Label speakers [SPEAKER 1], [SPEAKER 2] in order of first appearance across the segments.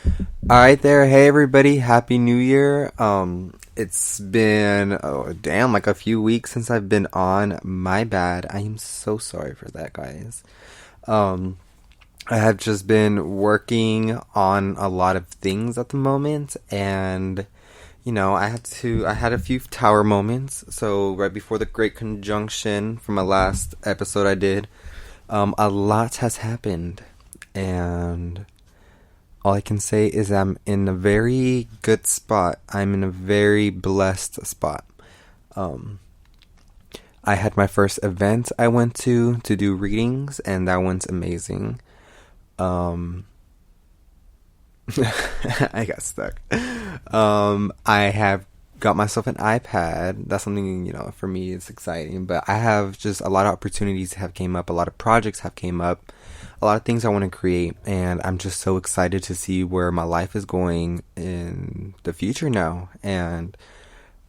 [SPEAKER 1] All right there. Hey everybody. Happy New Year. It's been like a few weeks since I've been on. My bad. I am so sorry for that, guys. Um I have just been working on a lot of things at the moment, and I had a few tower moments. So right before the great conjunction from my last episode I did, a lot has happened, and all I can say is I'm in a very good spot. I'm in a very blessed spot. Um, I had my first event I went to do readings, and that one's amazing. Um, I got stuck. I have got myself an iPad. That's something, for me it's exciting. But I have just a lot of opportunities have came up, a lot of projects have came up, a lot of things I want to create, and I'm just so excited to see where my life is going in the future now. And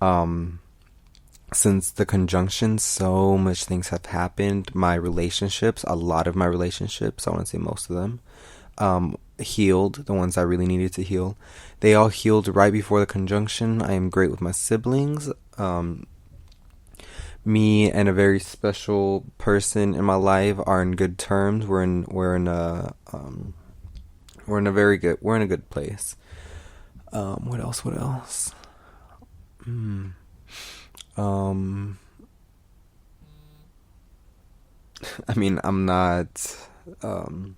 [SPEAKER 1] um since the conjunction, so much things have happened. My relationships, a lot of my relationships, I want to say most of them, healed. The ones I really needed to heal, they all healed right before the conjunction. I am great with my siblings. Me and a very special person in my life are in good terms. We're in a good place. What else? What else? Hmm. Um, I mean, um,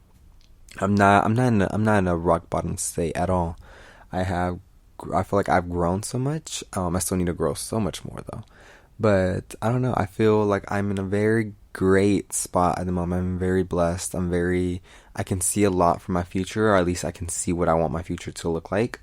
[SPEAKER 1] I'm not in a rock bottom state at all. I have, I feel like I've grown so much. I still need to grow so much more though. But I don't know. I feel like I'm in a very great spot at the moment. I'm very blessed. I can see a lot for my future, or at least I can see what I want my future to look like,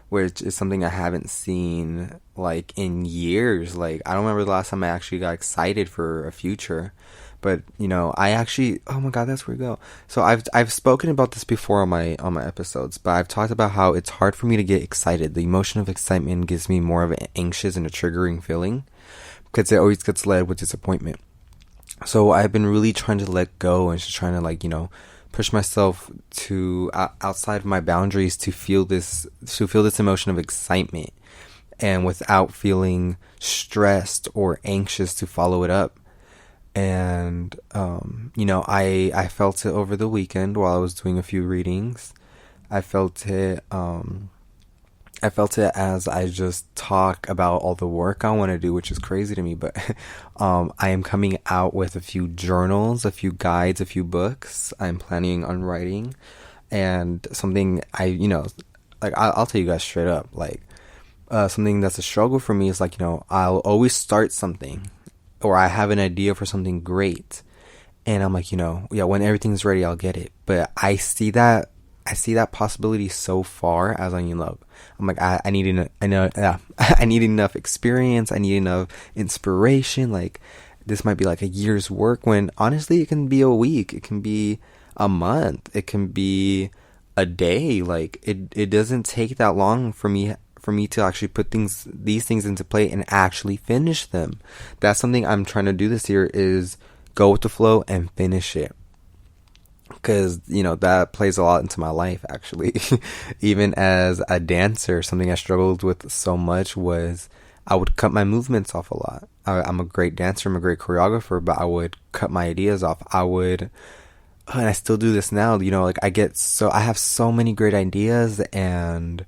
[SPEAKER 1] which is something I haven't seen like in years. Like, I don't remember the last time I actually got excited for a future. But I actually, oh my god, that's where we go. So I've spoken about this before on my episodes, but I've talked about how it's hard for me to get excited. The emotion of excitement gives me more of an anxious and a triggering feeling, because it always gets led with disappointment. So I've been really trying to let go and just trying to, like, push myself to outside of my boundaries to feel this emotion of excitement, and without feeling stressed or anxious to follow it up. And I felt it over the weekend while I was doing a few readings. I felt it. I felt it as I just talk about all the work I want to do, which is crazy to me. But I am coming out with a few journals, a few guides, a few books I'm planning on writing. And something I'll tell you guys straight up, like, something that's a struggle for me is, like, I'll always start something, or I have an idea for something great. And I'm like, yeah, when everything's ready, I'll get it. But I see that possibility so far as I'm like, I need I need enough experience. I need enough inspiration. Like, this might be like a year's work, when honestly it can be a week. It can be a month. It can be a day. Like, it doesn't take that long for me to actually put these things into play and actually finish them. That's something I'm trying to do this year, is go with the flow and finish it. Because that plays a lot into my life, actually. Even as a dancer, something I struggled with so much was I would cut my movements off a lot. I'm a great dancer, I'm a great choreographer, but I would cut my ideas off. And I still do this now. Like, I have so many great ideas, and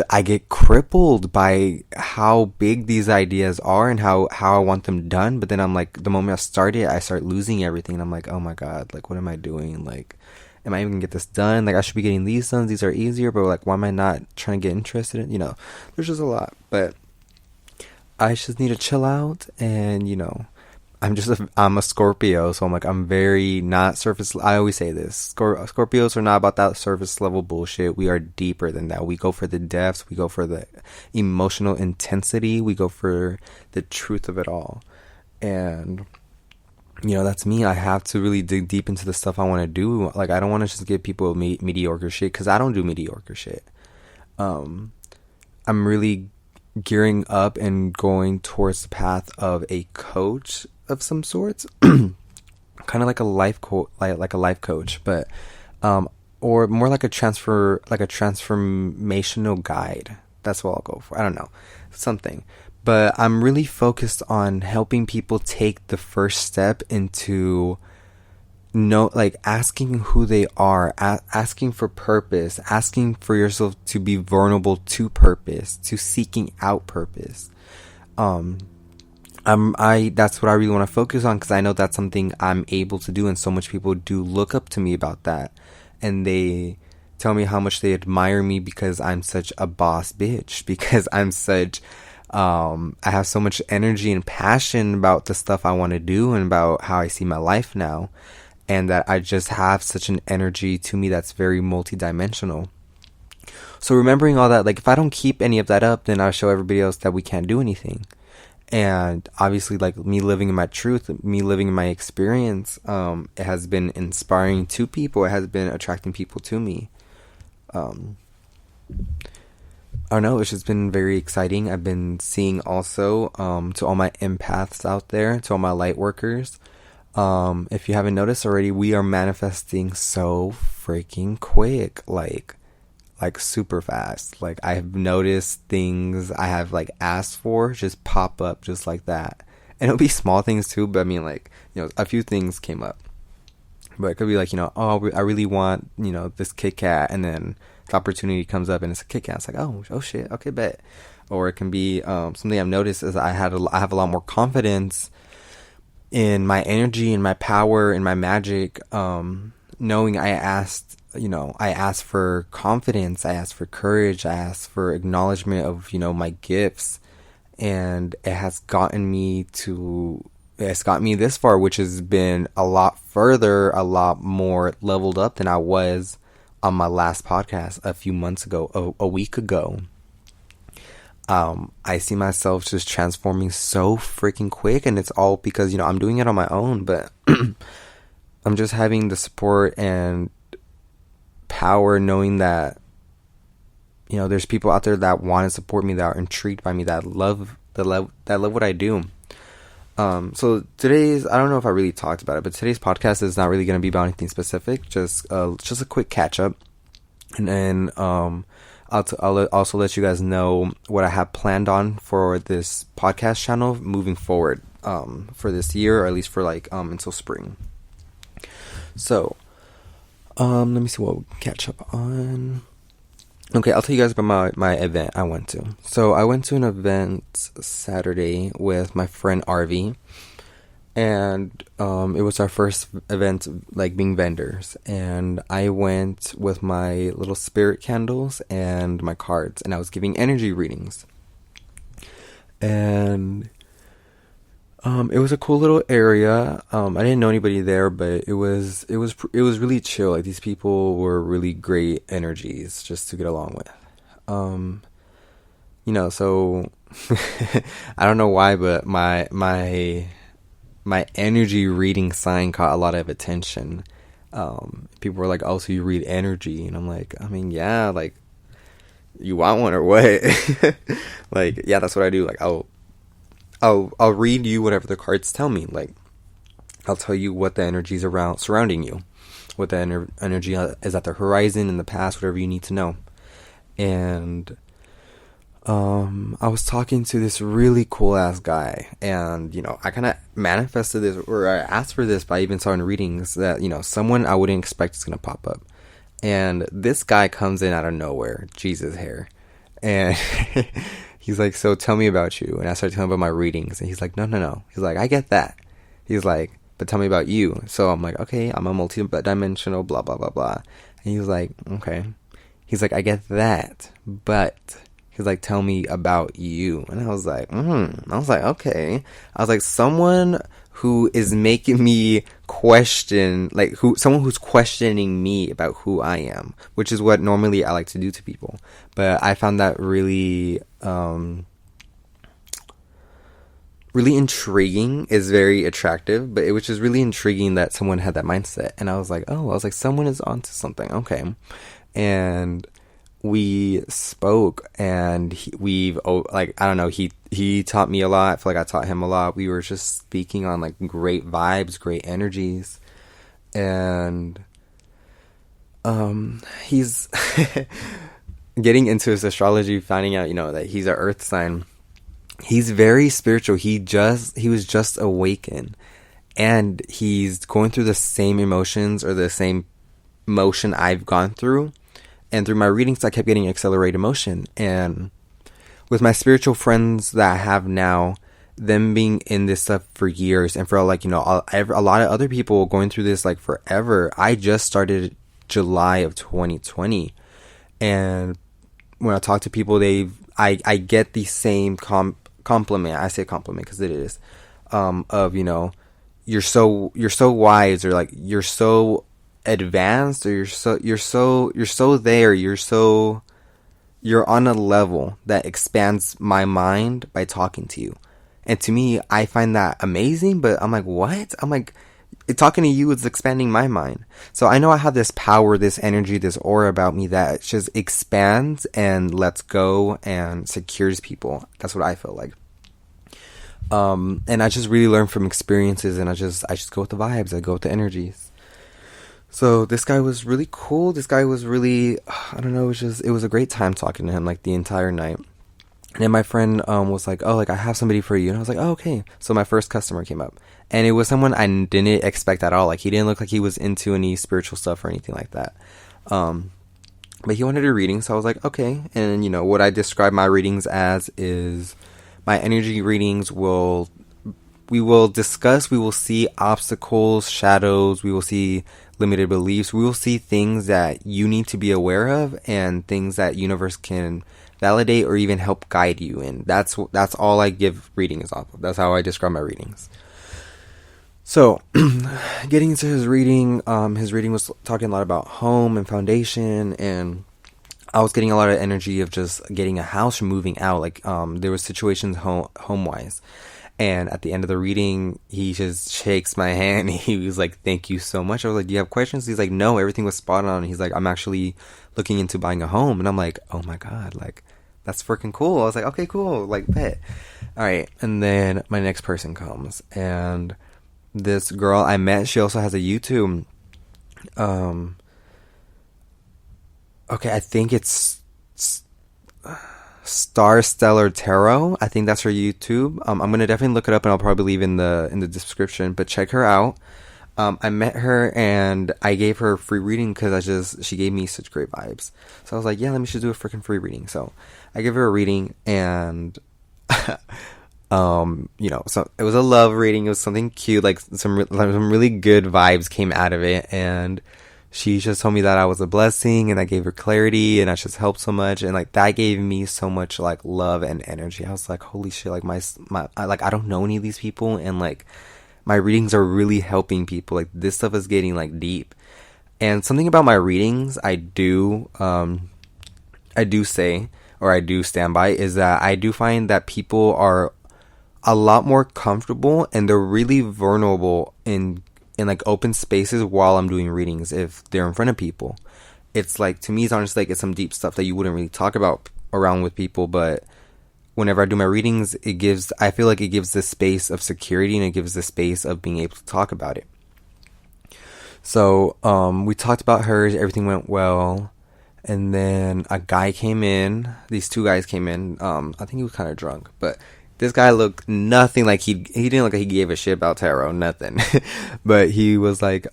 [SPEAKER 1] I get crippled by how big these ideas are and how I want them done. But then I'm like, the moment I start it, I start losing everything. And I'm like, oh my god, like, what am I doing? Like, am I even gonna get this done? Like, I should be getting these done. These are easier, but like, why am I not trying to get interested in? There's just a lot. But I just need to chill out, and I'm a Scorpio, so I'm like, I'm very not surface. I always say this: Scorpios are not about that surface level bullshit. We are deeper than that. We go for the depths. We go for the emotional intensity. We go for the truth of it all. And that's me. I have to really dig deep into the stuff I want to do. Like, I don't want to just give people mediocre shit, because I don't do mediocre shit. I'm really gearing up and going towards the path of a coach of some sorts, kind of like a life coach, but or more like a transformational guide. That's what I'll go for. I don't know, something. But I'm really focused on helping people take the first step into like asking who they are, asking for purpose, asking for yourself to be vulnerable to purpose, to seeking out purpose. Um, that's what I really want to focus on, because I know that's something I'm able to do, and so much people do look up to me about that, and they tell me how much they admire me because I'm such a boss bitch, because I have so much energy and passion about the stuff I want to do and about how I see my life now, and that I just have such an energy to me that's very multidimensional. So remembering all that, like, if I don't keep any of that up, then I'll show everybody else that we can't do anything. And obviously, like, me living in my truth, me living in my experience, it has been inspiring to people. It has been attracting people to me. I don't know, it's just been very exciting. I've been seeing also, to all my empaths out there, to all my light workers, if you haven't noticed already, we are manifesting so freaking quick, like super fast. Like, I have noticed things I have like asked for just pop up just like that. And it'll be small things too, but I mean, like, a few things came up. But it could be like, oh, I really want, this Kit Kat, and then the opportunity comes up and it's a Kit Kat. It's like, oh shit, okay, bet. Or it can be something I've noticed is I have a lot more confidence in my energy, in my power, in my magic, knowing I asked for confidence, I asked for courage, I asked for acknowledgement of, my gifts, and it's gotten me this far, which has been a lot further, a lot more leveled up than I was on my last podcast a few months ago, a week ago. I see myself just transforming so freaking quick, and it's all because, I'm doing it on my own, but I'm just having the support and power, knowing that, there's people out there that want to support me, that are intrigued by me, that love what I do. So I don't know if I really talked about it, but today's podcast is not really going to be about anything specific, just a quick catch up. And then, I'll also let you guys know what I have planned on for this podcast channel moving forward, for this year, or at least for until spring. So, let me see what we can catch up on. Okay, I'll tell you guys about my event I went to. So I went to an event Saturday with my friend RV, and it was our first event, like, being vendors, and I went with my little spirit candles and my cards, and I was giving energy readings. And it was a cool little area. I didn't know anybody there, but it was really chill. Like, these people were really great energies just to get along with. So I don't know why, but my energy reading sign caught a lot of attention. People were like, "Oh, so you read energy?" And I'm like, I mean, yeah, like, you want one or what? Like, yeah, that's what I do. Like, I'll read you whatever the cards tell me. Like, I'll tell you what the energy's surrounding you, what the energy is at the horizon, in the past, whatever you need to know. And I was talking to this really cool ass guy, and I kind of manifested this, or I asked for this by even starting readings, that someone I wouldn't expect is gonna pop up, and this guy comes in out of nowhere, Jesus hair, and he's like, "So tell me about you." And I started telling him about my readings, and he's like, No. He's like, "I get that." He's like, "But tell me about you." So I'm like, "Okay, I'm a multi-dimensional, blah blah blah blah." And he was like, "Okay." He's like, "I get that, but." He's like, "Tell me about you." And I was like, okay. I was like, someone who is making me question, someone who's questioning me about who I am, which is what normally I like to do to people. But I found that really, really intriguing. Is very attractive, but it was just really intriguing that someone had that mindset. And I was like, someone is onto something. Okay. And we spoke, and I don't know, he taught me a lot. I feel like I taught him a lot. We were just speaking on, like, great vibes, great energies, and He's getting into his astrology, finding out, that he's an earth sign. He's very spiritual. He was just awakened, and he's going through the same emotions or the same motion I've gone through. And through my readings, I kept getting accelerated motion. And with my spiritual friends that I have now, them being in this stuff for years, and for like, a lot of other people going through this like forever. I just started July of 2020, and when I talk to people, I get the same compliment. I say compliment because it is, of, you're so wise, or like you're so advanced, or you're so there, you're on a level that expands my mind by talking to you. And to me, I find that amazing, but I'm like, what? I'm like, talking to you is expanding my mind. So I know I have this power, this energy, this aura about me that just expands and lets go and secures people. That's what I feel like. And I just really learn from experiences, and I just go with the vibes. I go with the energies. So this guy was really cool. This guy was really, I don't know, it was a great time talking to him, like the entire night. And then my friend was like, oh, like I have somebody for you. And I was like, oh, okay. So my first customer came up, and it was someone I didn't expect at all. Like, he didn't look like he was into any spiritual stuff or anything like that. But he wanted a reading, so I was like, okay. And what I describe my readings as is my energy readings we will discuss, we will see obstacles, shadows, we will see limited beliefs, we will see things that you need to be aware of, and things that universe can validate or even help guide you in. That's all I give readings off of. That's how I describe my readings. So, getting into his reading was talking a lot about home and foundation, and I was getting a lot of energy of just getting a house or moving out. Like, there was situations home-wise. And at the end of the reading, he just shakes my hand. He was like, thank you so much. I was like, do you have questions? He's like, no, everything was spot on. He's like, I'm actually looking into buying a home. And I'm like, oh my God, like, that's freaking cool. I was like, okay, cool. Like, bet. All right. And then my next person comes. And this girl I met, she also has a YouTube. Okay, I think it's Star Stellar Tarot. I think that's her YouTube. I'm gonna definitely look it up, and I'll probably leave in the description. But check her out. I met her, and I gave her a free reading because she gave me such great vibes. So I was like, yeah, let me just do a freaking free reading. So I gave her a reading, and so it was a love reading. It was something cute, like some really good vibes came out of it, and she just told me that I was a blessing, and I gave her clarity, and I just helped so much, and like that gave me so much like love and energy. I was like, holy shit, like I don't know any of these people, and like my readings are really helping people. Like, this stuff is getting like deep. And something about my readings I do say, or I do stand by, is that I do find that people are a lot more comfortable, and they're really vulnerable in like open spaces while I'm doing readings. If they're in front of people, it's like, to me, it's honestly like it's some deep stuff that you wouldn't really talk about around with people. But whenever I do my readings, I feel like it gives this space of security, and it gives the space of being able to talk about it. So we talked about hers, everything went well, and then a guy came in. These two guys came in. I think he was kind of drunk, but this guy looked nothing like he didn't look like he gave a shit about tarot, nothing. But he was like,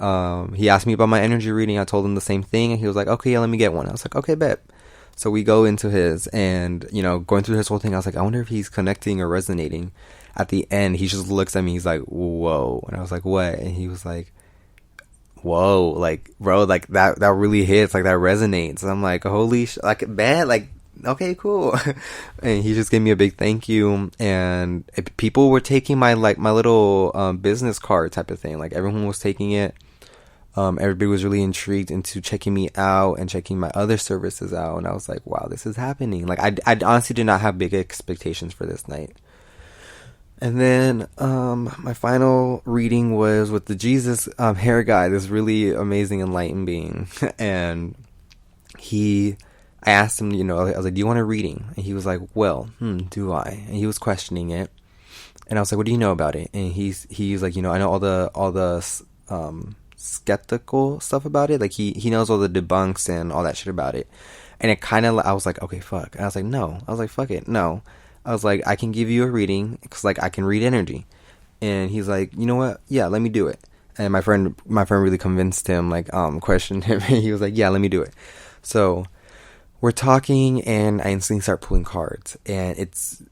[SPEAKER 1] he asked me about my energy reading. I told him the same thing, and he was like, okay, yeah, let me get one. I was like, okay, bet. So we go into his, and going through his whole thing, I was like, I wonder if he's connecting or resonating. At the end, he just looks at me. He's like, whoa. And I was like, what? And he was like, whoa, like, bro, like that really hits, like that resonates. And I'm like, holy like, bet, like, okay, cool. And he just gave me a big thank you, and people were taking my little business card type of thing. Like, everyone was taking it. Everybody was really intrigued into checking me out and checking my other services out, and I was like, wow, this is happening. Like, I honestly did not have big expectations for this night. And then my final reading was with the Jesus hair guy, this really amazing enlightened being. And I asked him, I was like, do you want a reading? And he was like, well, do I? And he was questioning it. And I was like, what do you know about it? And he's like, I know all the skeptical stuff about it. Like he knows all the debunks and all that shit about it. And it kind of, I was like, okay, fuck. And I was like, no. I was like, fuck it, no. I was like, I can give you a reading because like I can read energy. And he's like, you know what? Yeah, let me do it. And my friend really convinced him, like, questioned him. He was like, yeah, let me do it. So we're talking, and I instantly start pulling cards, and it's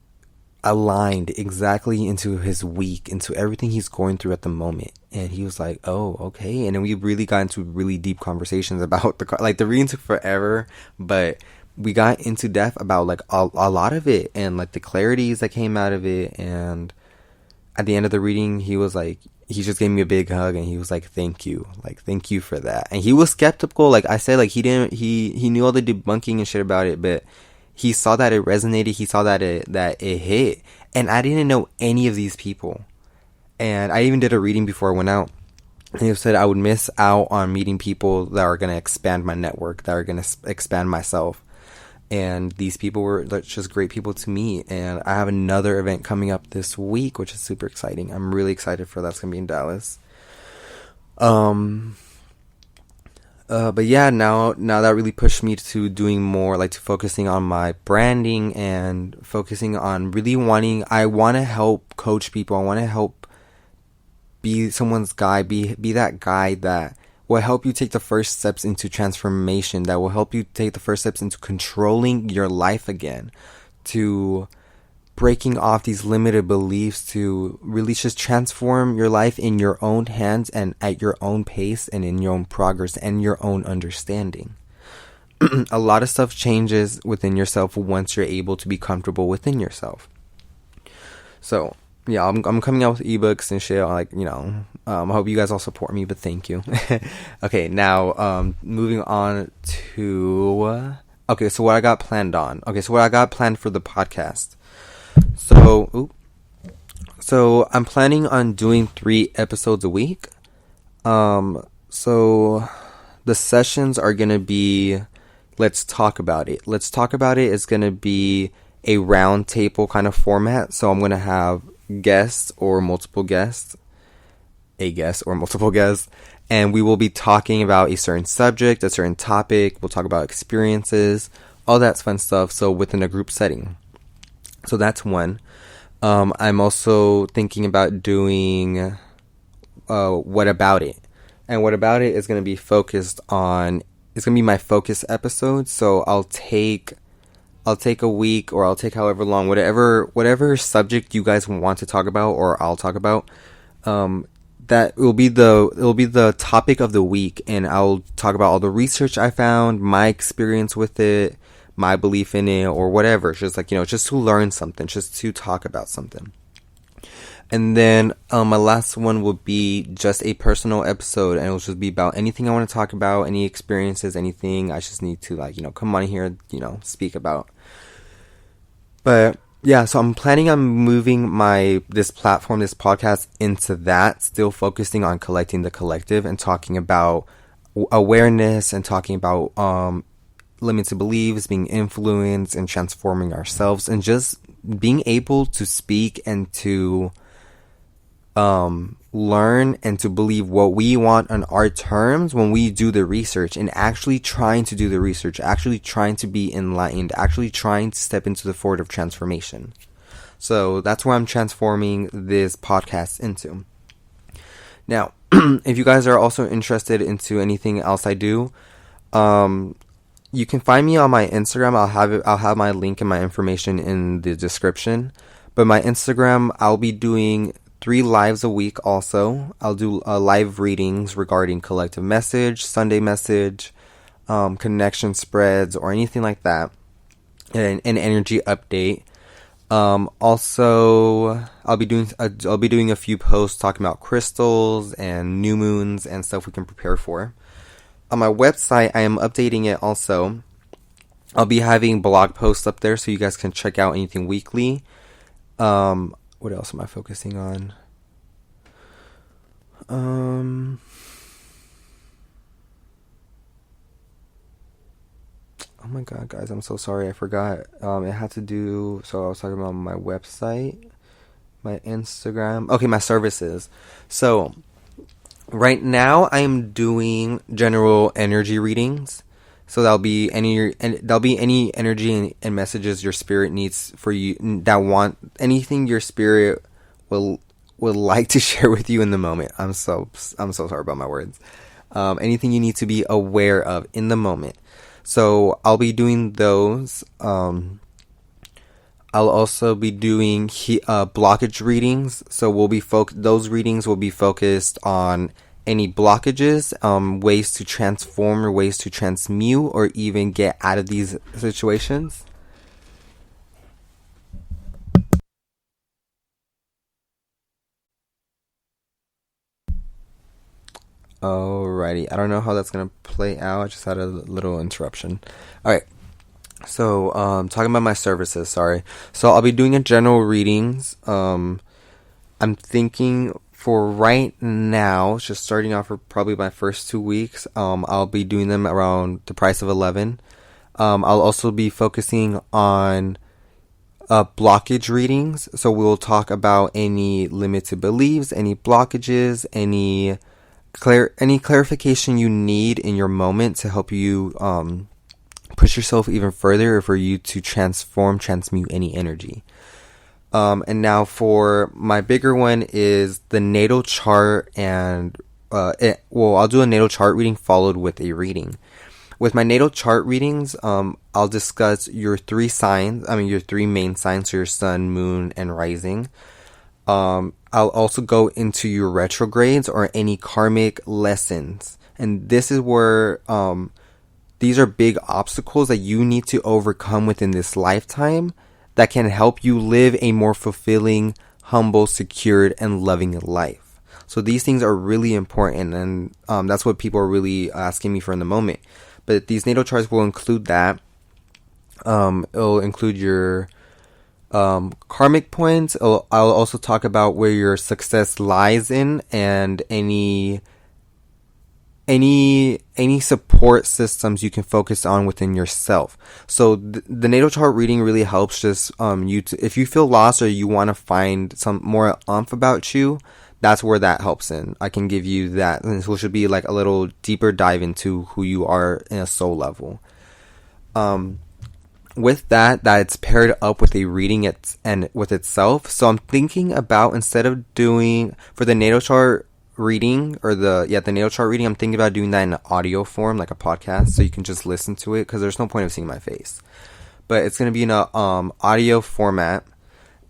[SPEAKER 1] aligned exactly into his week, into everything he's going through at the moment. And he was like, oh, okay. And then we really got into really deep conversations about the card. Like, the reading took forever, but we got into depth about like a lot of it, and like the clarities that came out of it. And at the end of the reading, he was like, he just gave me a big hug, and he was like, thank you for that. And he was skeptical, like I said, like he knew all the debunking and shit about it, but he saw that it resonated, he saw that it hit. And I didn't know any of these people, and I even did a reading before I went out, and he said I would miss out on meeting people that are going to expand my network, that are going to expand myself. And these people were just great people to meet. And I have another event coming up this week, which is super exciting. I'm really excited for that. It's going to be in Dallas. But yeah, now that really pushed me to doing more, like to focusing on my branding and focusing on really I want to help coach people. I want to help be someone's guy, be that guy that will help you take the first steps into transformation, that will help you take the first steps into controlling your life again, to breaking off these limited beliefs, to really just transform your life in your own hands and at your own pace and in your own progress and your own understanding. A lot of stuff changes within yourself once you're able to be comfortable within yourself. So yeah, I'm coming out with ebooks and shit, like, you know, I hope you guys all support me, but thank you. Okay, now, moving on to, okay, so what I got planned for the podcast. So I'm planning on doing 3 episodes a week. So the sessions are gonna be, let's talk about it. Let's talk about it is gonna be a round table kind of format. So I'm gonna have guests or multiple guests, and we will be talking about a certain subject, a certain topic. We'll talk about experiences, all that fun stuff. So within a group setting. So that's one. I'm also thinking about doing What About It. And What About It is going to be focused on, it's going to be my focus episode. So I'll take a week, or I'll take however long, whatever subject you guys want to talk about, or I'll talk about, that will be the topic of the week, and I'll talk about all the research I found, my experience with it, my belief in it, or whatever. It's just like, you know, just to learn something, just to talk about something. And then my last one will be just a personal episode, and it'll just be about anything I want to talk about, any experiences, anything I just need to, like, you know, come on here, you know, speak about. But yeah, so I'm planning on moving this platform, this podcast, into that, still focusing on collecting the collective and talking about awareness and talking about limited beliefs, being influenced, and transforming ourselves, and just being able to speak and to learn and to believe what we want on our terms when we do the research, and actually trying to do the research, actually trying to be enlightened, actually trying to step into the forward of transformation. So that's where I'm transforming this podcast into. Now, if you guys are also interested into anything else I do, you can find me on my Instagram. I'll have my link and my information in the description. But my Instagram, I'll be doing 3 lives a week also. I'll do live readings regarding collective message, Sunday message, connection spreads, or anything like that. And an energy update. Also, I'll be doing a few posts talking about crystals and new moons and stuff we can prepare for. On my website, I am updating it also. I'll be having blog posts up there so you guys can check out anything weekly. What else am I focusing on? Oh my god, guys, I'm so sorry, I forgot. It had to do, so I was talking about my website, my Instagram. Okay, my services. So Right now, I'm doing general energy readings. So that'll be any energy and messages your spirit needs for you that want anything your spirit will would like to share with you in the moment. I'm so sorry about my words. Anything you need to be aware of in the moment. So I'll be doing those. I'll also be doing blockage readings. So those readings will be focused on any blockages, ways to transform or ways to transmute or even get out of these situations. Alrighty, I don't know how that's gonna play out. I just had a little interruption. Alright, so talking about my services, sorry. So I'll be doing a general readings. I'm thinking for right now, just starting off for probably my first 2 weeks, I'll be doing them around the price of 11. I'll also be focusing on blockage readings. So we'll talk about any limited beliefs, any blockages, any clarification you need in your moment to help you push yourself even further, or for you to transmute any energy. And now for my bigger one is the natal chart, and I'll do a natal chart reading followed with a reading. With my natal chart readings, I'll discuss your three main signs, so your sun, moon, and rising. I'll also go into your retrogrades or any karmic lessons. And this is where these are big obstacles that you need to overcome within this lifetime that can help you live a more fulfilling, humble, secured, and loving life. So these things are really important, and that's what people are really asking me for in the moment. But these natal charts will include that. It'll include your karmic points. I'll also talk about where your success lies in, and any support systems you can focus on within yourself. So the natal chart reading really helps just if you feel lost or you want to find some more about you, that's where that helps in. I can give you that, and it should be like a little deeper dive into who you are in a soul level. With that it's paired up with a reading and with itself. So I'm thinking about, instead of doing for the natal chart reading the natal chart reading, I'm thinking about doing that in an audio form, like a podcast, so you can just listen to it, because there's no point of seeing my face. But it's going to be in a audio format,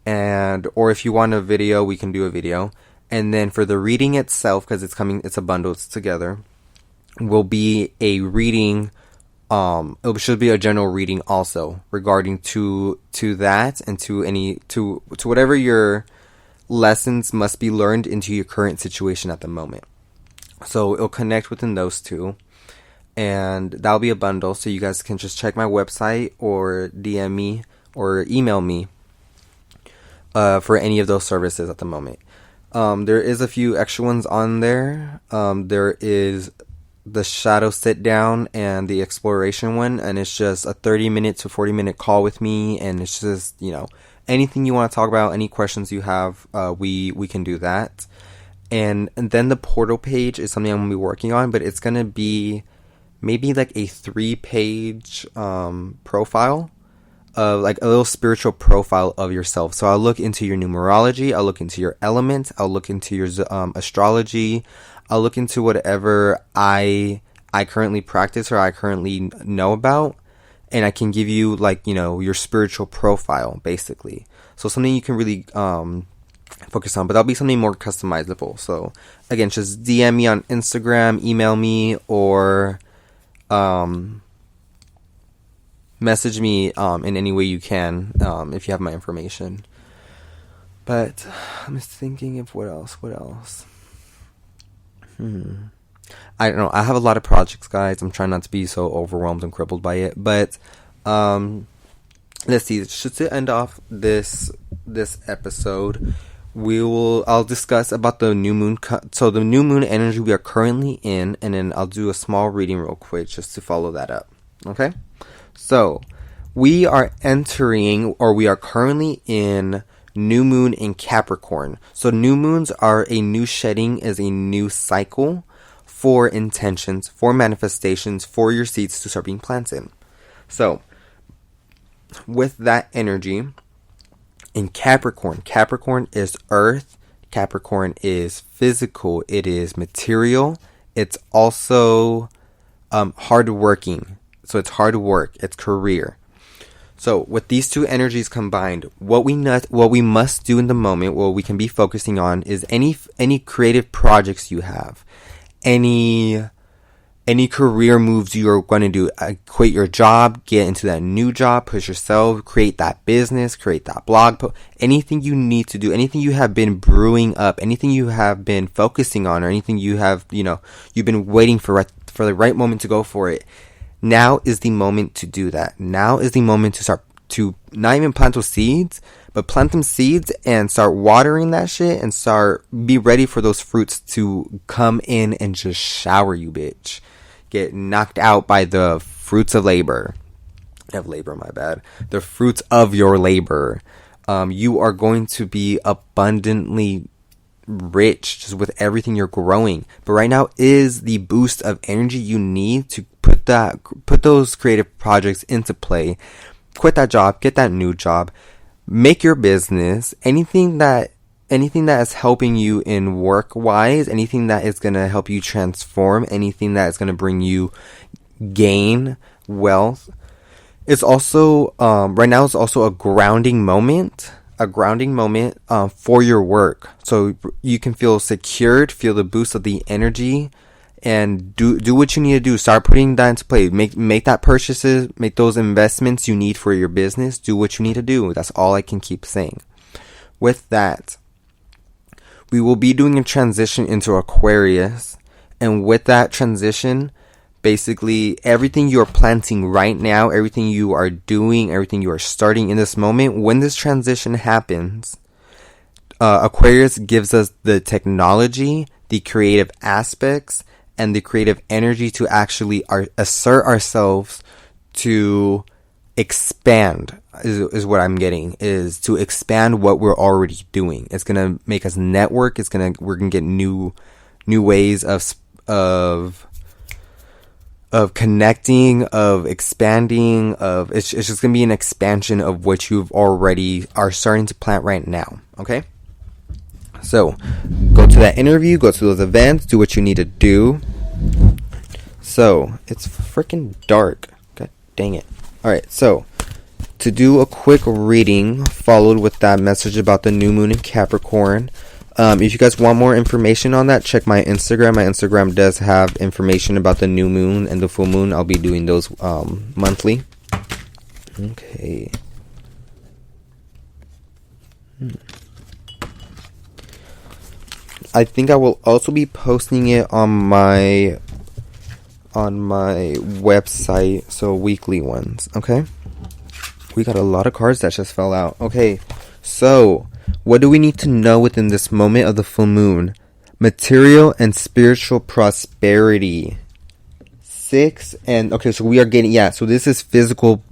[SPEAKER 1] or if you want a video, we can do a video. And then for the reading itself, because it's a bundle, it's together, will be a reading. It should be a general reading also regarding to that, and to whatever your lessons must be learned into your current situation at the moment. So it'll connect within those two, and that'll be a bundle. So you guys can just check my website or DM me or email me for any of those services at the moment. There is a few extra ones on there. There is the shadow sit down and the exploration one, and it's just a 30-minute to 40-minute call with me, and it's just, anything you want to talk about, any questions you have, we can do that. And then the portal page is something I'm going to be working on, but it's going to be maybe like a 3-page profile of like a little spiritual profile of yourself. So I'll look into your numerology, I'll look into your element, I'll look into your astrology, I'll look into whatever I currently practice or I currently know about, and I can give you your spiritual profile, basically. So something you can really focus on, but that'll be something more customizable. So again, just DM me on Instagram, email me, or message me in any way you can if you have my information. But I'm just thinking of what else. I don't know. I have a lot of projects, guys. I'm trying not to be so overwhelmed and crippled by it. But let's see. Just to end off this episode, I'll discuss about the new moon. So the new moon energy we are currently in, and then I'll do a small reading real quick just to follow that up. Okay. So we are currently in new moon in Capricorn. So new moons are a new shedding, is a new cycle for intentions, for manifestations, for your seeds to start being planted. So with that energy in Capricorn, Capricorn is earth, Capricorn is physical, it is material, it's also hard working. So it's hard work, it's career. So with these two energies combined, what we must do in the moment, what we can be focusing on, is any creative projects you have, any career moves you are going to do. Quit your job, get into that new job, push yourself, create that business, create that blog post, anything you need to do, anything you have been brewing up, anything you have been focusing on, or anything you have, you've been waiting for the right moment to go for it. Now is the moment to do that. Now is the moment to start to not even plant those seeds, but plant them seeds and start watering that shit and be ready for those fruits to come in and just shower you, bitch. Get knocked out by the fruits of labor. The fruits of your labor. You are going to be abundantly rich just with everything you're growing. But right now is the boost of energy you need to put those creative projects into play. Quit that job, get that new job, make your business, anything that is helping you in work wise, anything that is going to help you transform, anything that is going to bring you gain wealth. It's also right now is also a grounding moment for your work, so you can feel secured, feel the boost of the energy, and do what you need to do. Start putting that into play. Make that purchases, make those investments you need for your business. Do what you need to do. That's all I can keep saying. With that, we will be doing a transition into Aquarius, and with that transition, basically everything you're planting right now, everything you are doing, everything you are starting in this moment, when this transition happens, Aquarius gives us the technology, the creative aspects, and the creative energy to actually assert ourselves, to expand is what I'm getting, is to expand what we're already doing. It's gonna make us network. We're gonna get new ways of connecting, of expanding, it's just gonna be an expansion of what you've already are starting to plant right now. Okay. So, go to that interview, go to those events, do what you need to do. So, it's freaking dark. God dang it. Alright, so, to do a quick reading, followed with that message about the new moon in Capricorn. If you guys want more information on that, check my Instagram. My Instagram does have information about the new moon and the full moon. I'll be doing those monthly. Okay. I think I will also be posting it on my website, so weekly ones. Okay, we got a lot of cards that just fell out. Okay, so what do we need to know within this moment of the full moon? Material and spiritual prosperity. 6 and okay, so we are getting, so this is physical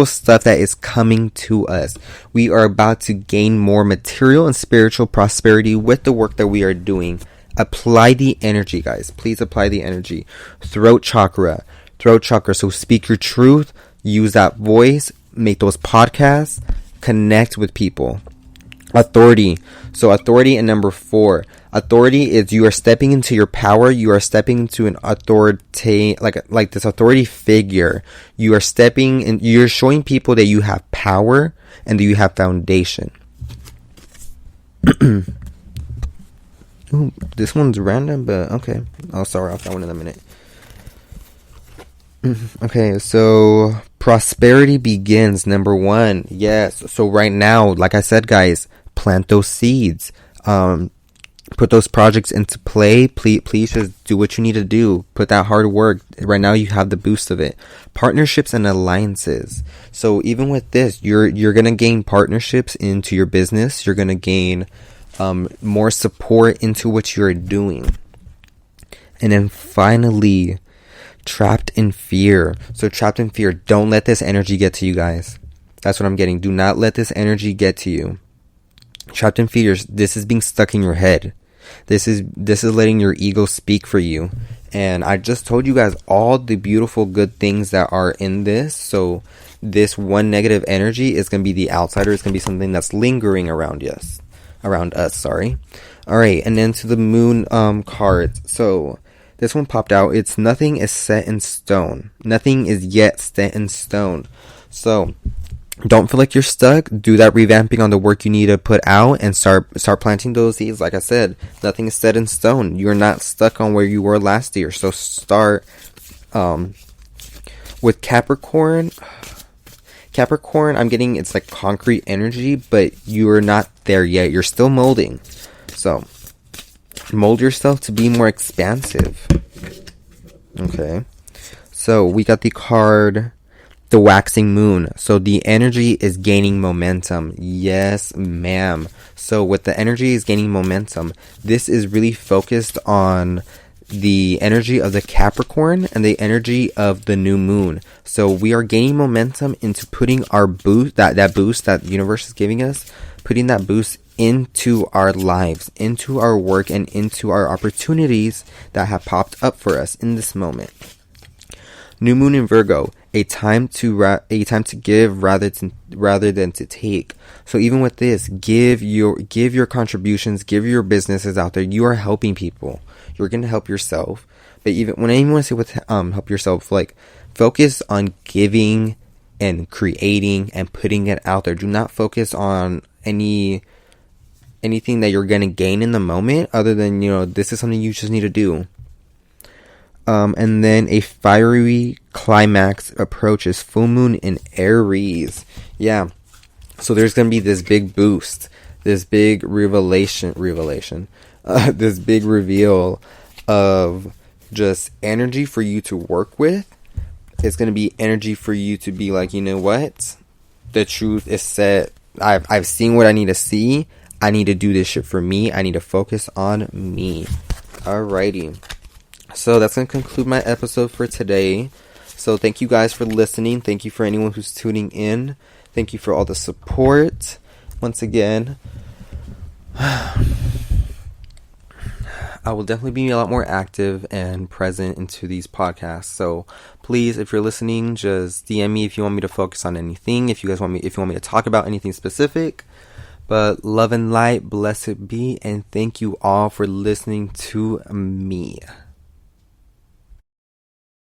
[SPEAKER 1] stuff that is coming to us. We are about to gain more material and spiritual prosperity with the work that we are doing. Apply the energy, guys. Please apply the energy. Throat chakra. So speak your truth, use that voice, make those podcasts, connect with people. Authority. So authority and number 4. Authority is you are stepping into your power. You are stepping into an authority, like this authority figure. You are stepping and you're showing people that you have power and that you have foundation. Ooh, this one's random, but okay. I'll start off that one in a minute. Okay, so prosperity begins, number 1. Yes. So right now, like I said, guys, plant those seeds. Put those projects into play. Please just do what you need to do. Put that hard work. Right now you have the boost of it. Partnerships and alliances. So even with this, you're gonna gain partnerships into your business. You're gonna gain more support into what you're doing. And then finally, trapped in fear. So trapped in fear. Don't let this energy get to you, guys. That's what I'm getting. Do not let this energy get to you. Trapped in fears. This is being stuck in your head. This is letting your ego speak for you. And I just told you guys all the beautiful good things that are in this. So this one negative energy is going to be the outsider. It's going to be something that's lingering around us. Sorry. All right, and then to the moon cards. So this one popped out. It's nothing is set in stone. Nothing is yet set in stone. So don't feel like you're stuck. Do that revamping on the work you need to put out and start planting those seeds. Like I said, nothing is set in stone. You're not stuck on where you were last year. So start with Capricorn. Capricorn, I'm getting it's like concrete energy, but you're not there yet. You're still molding. So mold yourself to be more expansive. Okay. So we got the card the waxing moon. So the energy is gaining momentum. Yes, ma'am. So with the energy is gaining momentum, this is really focused on the energy of the Capricorn and the energy of the new moon. So we are gaining momentum into putting our boost, that boost that the universe is giving us, putting that boost into our lives, into our work, and into our opportunities that have popped up for us in this moment. New moon in Virgo, a time to give rather than to take. So even with this, give your contributions, give your businesses out there. You are helping people. You're gonna help yourself. But even when I even want to say with help yourself, like focus on giving and creating and putting it out there. Do not focus on anything that you're gonna gain in the moment, other than this is something you just need to do. And then a fiery climax approaches. Full moon in Aries. Yeah. So there's going to be this big boost. This big revelation. This big reveal of just energy for you to work with. It's going to be energy for you to be like, you know what? The truth is set. I've seen what I need to see. I need to do this shit for me. I need to focus on me. Alrighty. So that's going to conclude my episode for today. So thank you guys for listening. Thank you for anyone who's tuning in. Thank you for all the support. Once again, I will definitely be a lot more active and present into these podcasts. So please, if you're listening, just DM me if you want me to focus on anything. If you want me to talk about anything specific. But love and light, blessed be, and thank you all for listening to me.